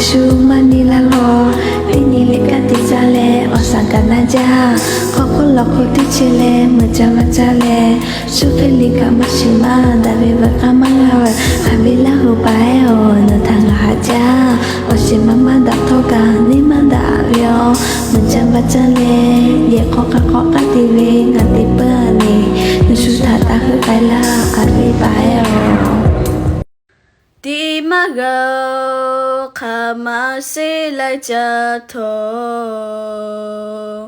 ชูมันนี่ละลอพี่นี่เล็กกันติจาเลอสังกันนาจาขอคนหลอกคนที่เชเลเมื่อจะมาจาเลชูเคลิกามาชิมาดาเววกามังลาวฮาวิลาหูไปโอเนทางหาจาโอชิมามาดักทอกานี่มาดาเวียเมื่อจะมาจาเลเยขอกันทีวีงานติเปอร์นี่นึกชูตาตาคือไปละอาวิไปโอဒီမကောခမစေးလိုက်ကြတော့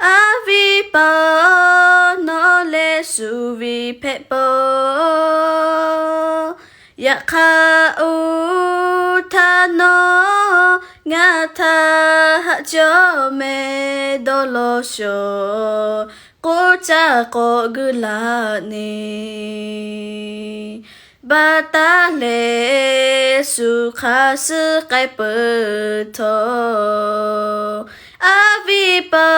အဝိပါနော်လေစုဝိဖက်ပေါ်ယခာဥထာနောငါသာကြောမေဒေါ်လို့ရှောကိုချာကိုဂလာနေဘာတာလေสุขาสึไกเปิดทออาวิปา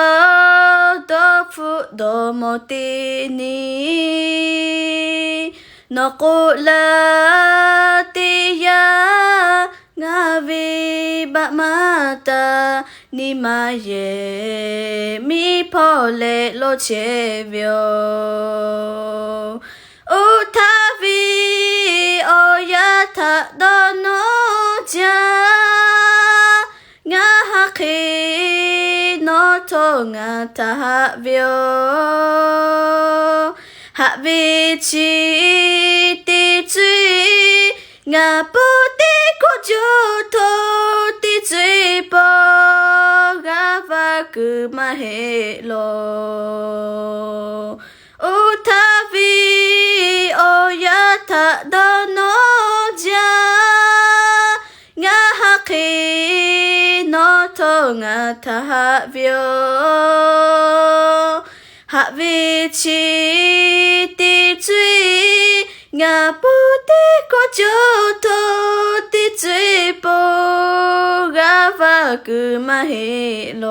ดอฟุดอมตินีนกุลาติยางาวิบะมาตานิมาเยมีพอเลโลเชเวียวอุทาวีโอยาทะดอนจางาฮักฮีโนโทงาทะฮะวิโอฮะวิชิติจุยงาปุติกุจุโทติจุยปอกาฟากุมาเฮโลอุทาวีโอยาทะดอนจางาฮักฮีโนโทงาทะฮะวิโอฮะวิชิติจุยงาปุติกุจุโทติจุยปอกาฟากุมาเฮโล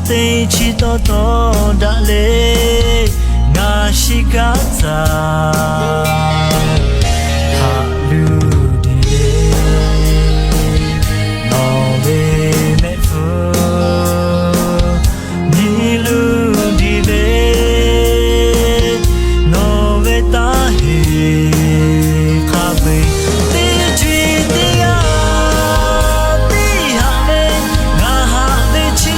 သိချီတော်တော်ဒါလေငါရှိကစားဟာလူဒီလေနော်ဝေမဲ့ဖူနီလူဒီလေနော်ဝေတာဟေခါဘေတေချီတေယာတေဟာလေငါဟာလေချီ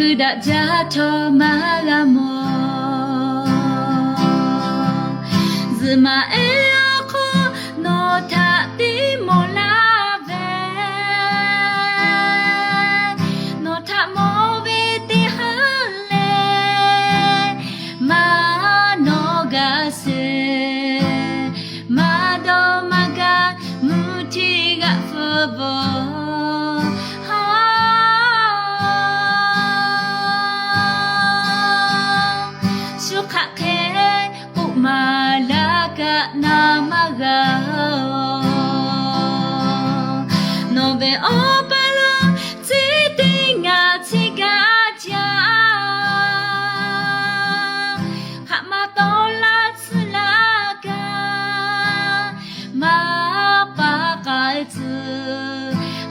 คือดะจาทอมาลามอซึมาเอโคโนทาติโมลาเวโนทาโมเวติฮันเลมาโนกาเซ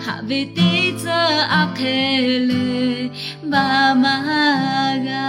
Habitiza akele bamaga